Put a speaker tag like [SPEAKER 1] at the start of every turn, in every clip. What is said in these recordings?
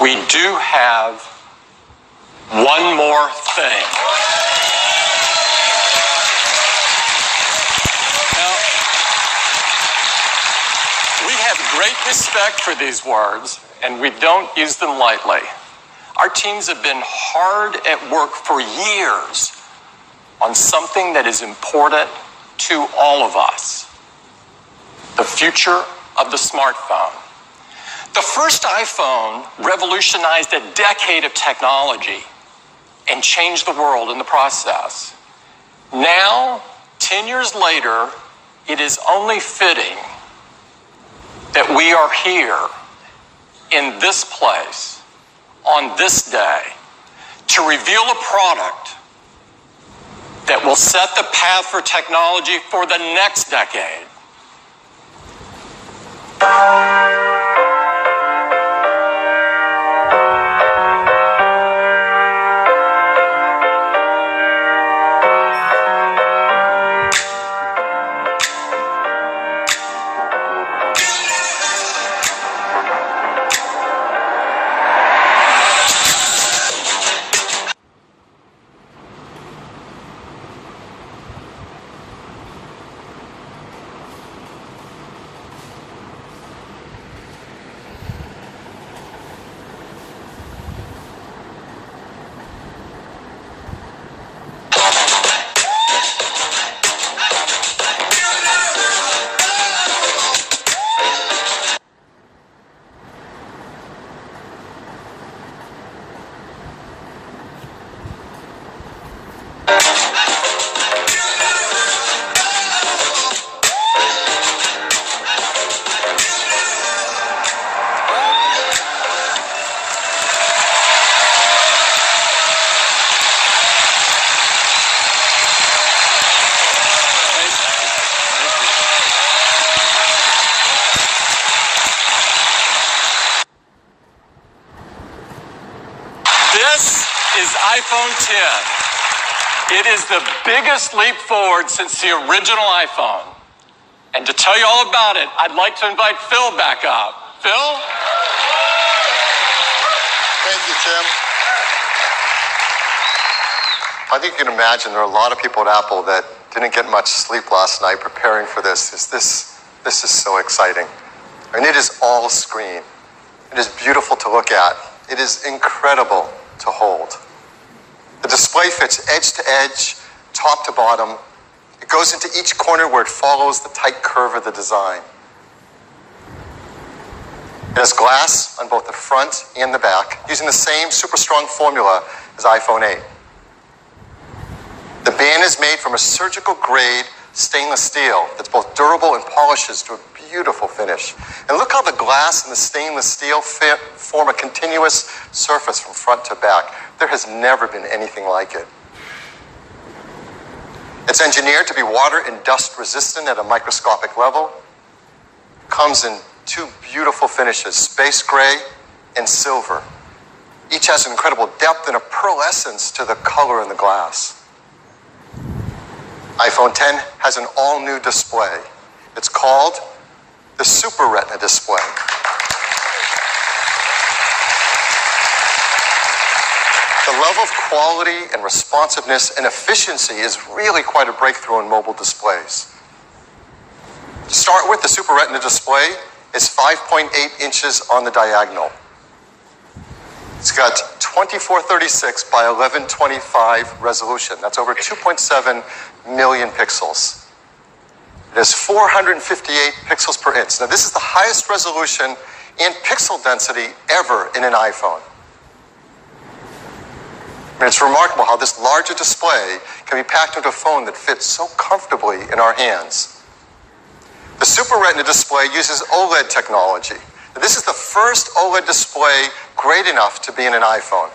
[SPEAKER 1] we do have one more thing. Now, we have great respect for these words, and we don't use them lightly. Our teams have been hard at work for years on something that is important to all of us: the future of the smartphone. The first iPhone revolutionized a decade of technology and changed the world in the process. Now, 10 years later, it is only fitting that we are here in this place on this day to reveal a product that will set the path for technology for the next decade. This is iPhone 10. It is the biggest leap forward since the original iPhone. And to tell you all about it, I'd like to invite Phil back up. Phil?
[SPEAKER 2] Thank you, Tim. I think you can imagine there are a lot of people at Apple that didn't get much sleep last night preparing for this. This is so exciting. And it is all screen. It is beautiful to look at. It is incredible to hold. The display fits edge to edge, top to bottom. It goes into each corner where it follows the tight curve of the design. It has glass on both the front and the back, using the same super strong formula as iPhone 8. The band is made from a surgical grade stainless steel that's both durable and polishes to a beautiful finish. And look how the glass and the stainless steel form a continuous surface from front to back. There has never been anything like it. It's engineered to be water and dust resistant at a microscopic level. Comes in two beautiful finishes, space gray and silver. Each has an incredible depth and a pearlescence to the color in the glass. iPhone 10 has an all-new display. It's called the Super Retina Display. The level of quality and responsiveness and efficiency is really quite a breakthrough in mobile displays. To start with, the Super Retina display is 5.8 inches on the diagonal. It's got 2436 by 1125 resolution. That's over 2.7 million pixels. It has 458 pixels per inch. Now, this is the highest resolution and pixel density ever in an iPhone. I mean, it's remarkable how this larger display can be packed into a phone that fits so comfortably in our hands. The Super Retina display uses OLED technology. Now, this is the first OLED display great enough to be in an iPhone.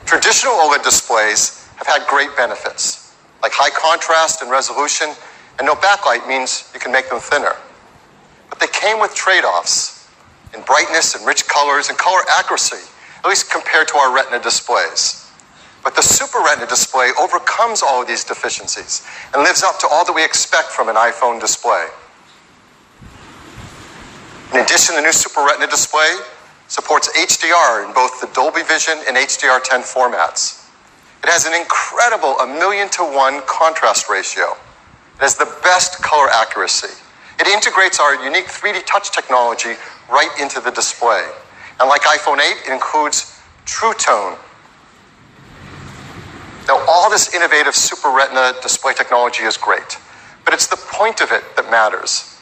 [SPEAKER 2] Traditional OLED displays have had great benefits, like high contrast and resolution, and no backlight means you can make them thinner. But they came with trade-offs in brightness and rich colors and color accuracy, at least compared to our Retina displays. But the Super Retina display overcomes all of these deficiencies and lives up to all that we expect from an iPhone display. In addition, the new Super Retina display supports HDR in both the Dolby Vision and HDR10 formats. It has an incredible 1,000,000 to 1 contrast ratio. It has the best color accuracy. It integrates our unique 3D touch technology right into the display. And like iPhone 8, it includes True Tone. Now, all this innovative Super Retina display technology is great, but it's the point of it that matters.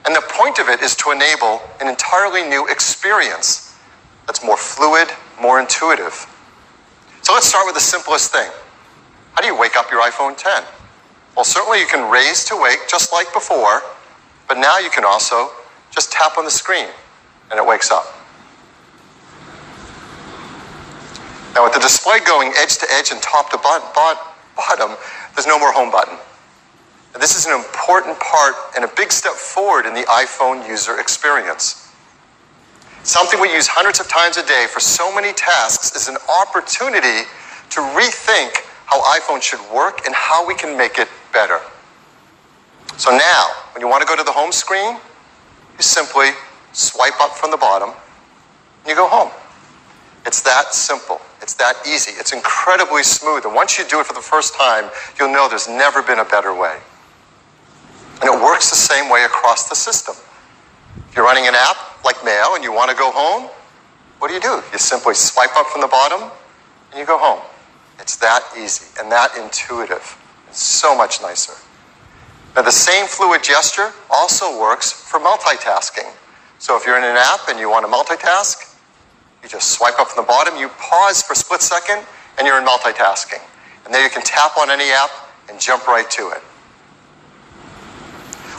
[SPEAKER 2] And the point of it is to enable an entirely new experience that's more fluid, more intuitive. So let's start with the simplest thing. How do you wake up your iPhone 10? Well, certainly you can raise to wake just like before, but now you can also just tap on the screen and it wakes up. Now with the display going edge to edge and top to bottom, there's no more home button. And this is an important part and a big step forward in the iPhone user experience. Something we use hundreds of times a day for so many tasks is an opportunity to rethink how iPhone should work and how we can make it better. So now, when you want to go to the home screen, you simply swipe up from the bottom and you go home. It's that simple. It's that easy. It's incredibly smooth. And once you do it for the first time, you'll know there's never been a better way. And it works the same way across the system. If you're running an app like Mail and you want to go home, what do? You simply swipe up from the bottom and you go home. It's that easy and that intuitive. It's so much nicer. Now, the same fluid gesture also works for multitasking. So if you're in an app and you want to multitask, you just swipe up from the bottom, you pause for a split second, and you're in multitasking. And there you can tap on any app and jump right to it.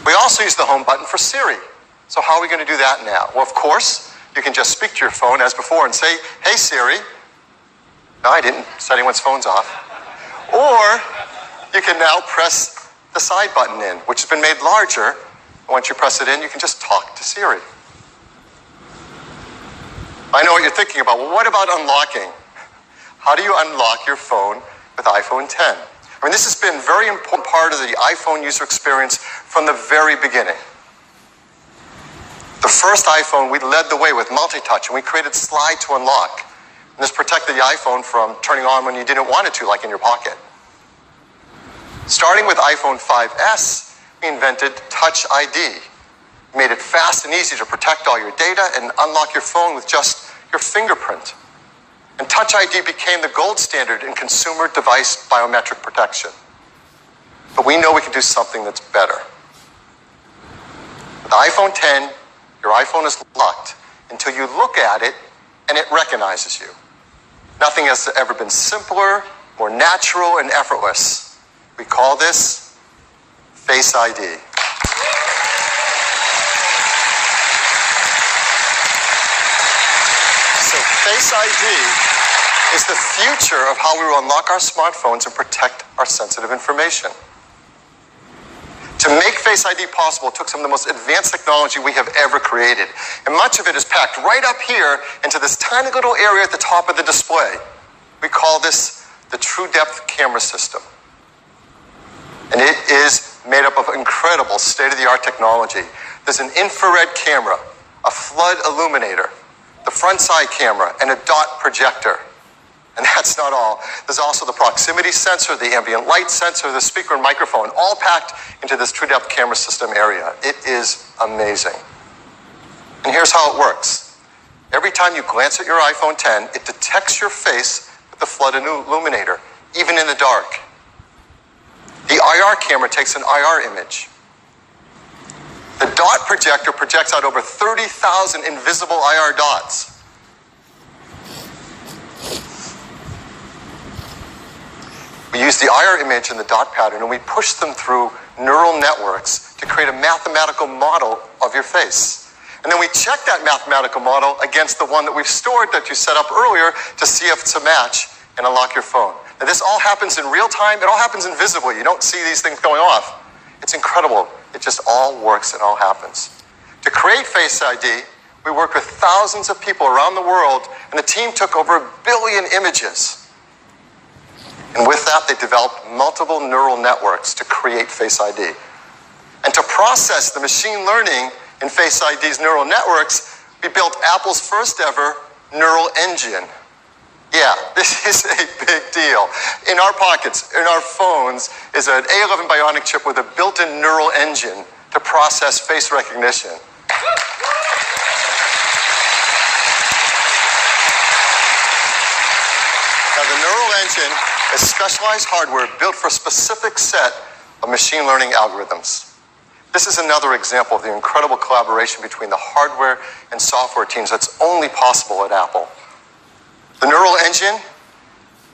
[SPEAKER 2] We also use the home button for Siri. So how are we going to do that now? Well, of course, you can just speak to your phone as before and say, "Hey, Siri." No, I didn't set anyone's phones off. Or you can now press the side button in, which has been made larger. And once you press it in, you can just talk to Siri. I know what you're thinking about. Well, what about unlocking? How do you unlock your phone with iPhone 10? I mean, this has been a very important part of the iPhone user experience from the very beginning. The first iPhone, we led the way with multi-touch, and we created slide to unlock. And this protected the iPhone from turning on when you didn't want it to, like in your pocket. Starting with iPhone 5S, we invented Touch ID. We made it fast and easy to protect all your data and unlock your phone with just your fingerprint. And Touch ID became the gold standard in consumer device biometric protection. But we know we can do something that's better. With iPhone 10, your iPhone is locked until you look at it and it recognizes you. Nothing has ever been simpler, more natural, and effortless. We call this Face ID. So Face ID is the future of how we will unlock our smartphones and protect our sensitive information. To make Face ID possible, it took some of the most advanced technology we have ever created. And much of it is packed right up here into this tiny little area at the top of the display. We call this the True Depth Camera System. And it is made up of incredible state-of-the-art technology. There's an infrared camera, a flood illuminator, the front side camera, and a dot projector. And that's not all. There's also the proximity sensor, the ambient light sensor, the speaker and microphone, all packed into this True Depth Camera System area. It is amazing. And here's how it works. Every time you glance at your iPhone 10, it detects your face with the flood illuminator, even in the dark. The IR camera takes an IR image. The dot projector projects out over 30,000 invisible IR dots. We use the IR image and the dot pattern, and we push them through neural networks to create a mathematical model of your face. And then we check that mathematical model against the one that we've stored that you set up earlier to see if it's a match and unlock your phone. Now, this all happens in real time. It all happens invisibly. You don't see these things going off. It's incredible. It just all works and all happens. To create Face ID, we worked with thousands of people around the world, and the team took over 1 billion images. And with that, they developed multiple neural networks to create Face ID. And to process the machine learning in Face ID's neural networks, we we built Apple's first ever neural engine. Yeah, this is a big deal. In our pockets, in our phones, is an A11 Bionic chip with a built-in neural engine to process face recognition. Now, the neural engine is specialized hardware built for a specific set of machine learning algorithms. This is another example of the incredible collaboration between the hardware and software teams that's only possible at Apple. The neural engine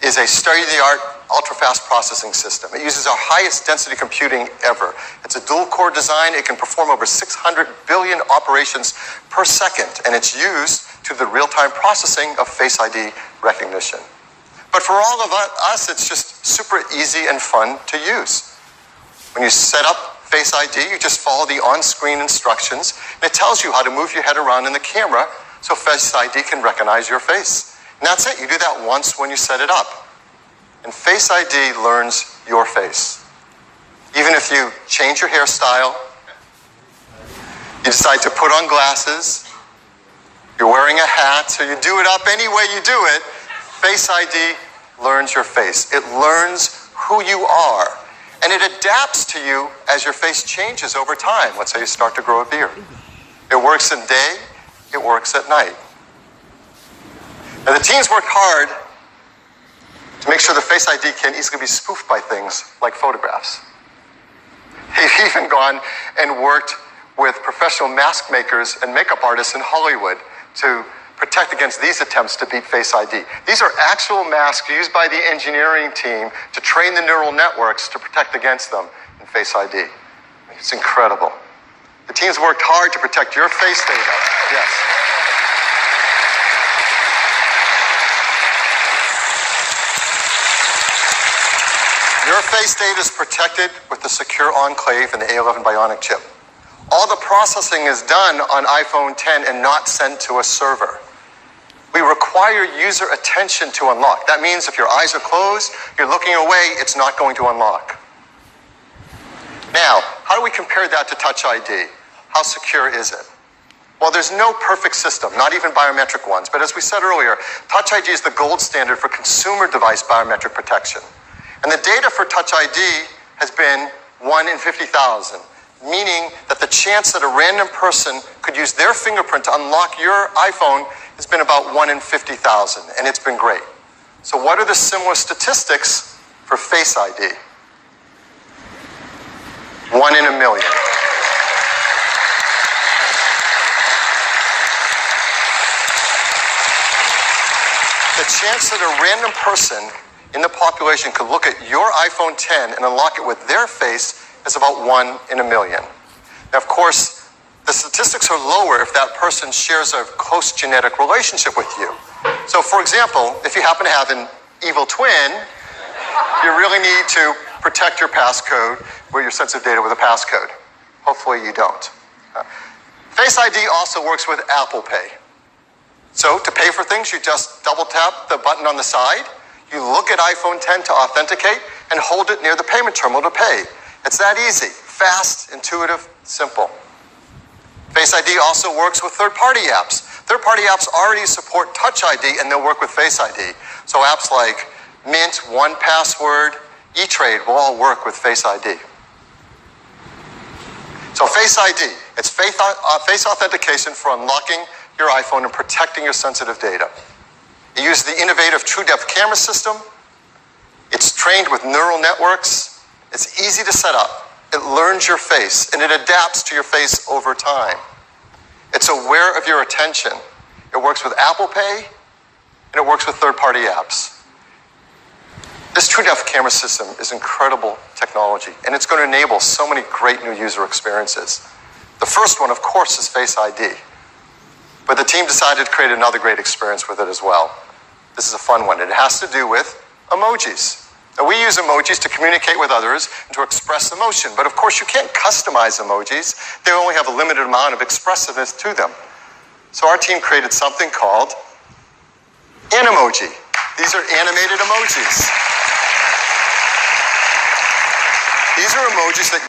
[SPEAKER 2] is a state-of-the-art, ultra-fast processing system. It uses our highest density computing ever. It's a dual-core design. It can perform over 600 billion operations per second, and it's used to the real-time processing of Face ID recognition. But for all of us, it's just super easy and fun to use. When you set up Face ID, you just follow the on-screen instructions, and it tells you how to move your head around in the camera so Face ID can recognize your face. And that's it. You do that once when you set it up. And Face ID learns your face. Even if you change your hairstyle, you decide to put on glasses, you're wearing a hat, so you do it up any way you do it, Face ID learns your face. It learns who you are. And it adapts to you as your face changes over time. Let's say you start to grow a beard. It works in day, it works at night. Now, the teams worked hard to make sure the Face ID can easily be spoofed by things like photographs. They've even gone and worked with professional mask makers and makeup artists in Hollywood to protect against these attempts to beat Face ID. These are actual masks used by the engineering team to train the neural networks to protect against them in Face ID. It's incredible. The teams worked hard to protect your face data. Yes. Your face data is protected with the secure enclave and the A11 Bionic chip. All the processing is done on iPhone 10 and not sent to a server. We require user attention to unlock. That means if your eyes are closed, you're looking away, it's not going to unlock. Now, how do we compare that to Touch ID? How secure is it? Well, there's no perfect system, not even biometric ones. But as we said earlier, Touch ID is the gold standard for consumer device biometric protection. And the data for Touch ID has been 1 in 50,000, meaning that the chance that a random person could use their fingerprint to unlock your iPhone has been about 1 in 50,000, and it's been great. So what are the similar statistics for Face ID? 1 in a million. The chance that a random person in the population could look at your iPhone 10 and unlock it with their face is about 1 in a million. Now, of course, the statistics are lower if that person shares a close genetic relationship with you. So, for example, if you happen to have an evil twin, you really need to protect your passcode with your sensitive data with a passcode. Hopefully you don't. Face ID also works with Apple Pay. So to pay for things, you just double tap the button on the side, you look at iPhone 10 to authenticate, and hold it near the payment terminal to pay. It's that easy, fast, intuitive, simple. Face ID also works with third-party apps. Third-party apps already support Touch ID, and they'll work with Face ID. So apps like Mint, 1Password, E-Trade will all work with Face ID. So Face ID, it's face authentication for unlocking your iPhone and protecting your sensitive data. It uses the innovative TrueDepth camera system. It's trained with neural networks. It's easy to set up. It learns your face, and it adapts to your face over time. It's aware of your attention. It works with Apple Pay, and it works with third-party apps. This TrueDepth camera system is incredible technology, and it's going to enable so many great new user experiences. The first one, of course, is Face ID. But the team decided to create another great experience with it as well. This is a fun one. It has to do with emojis. Now, we use emojis to communicate with others and to express emotion. But of course, you can't customize emojis. They only have a limited amount of expressiveness to them. So our team created something called Animoji. These are animated emojis. These are emojis that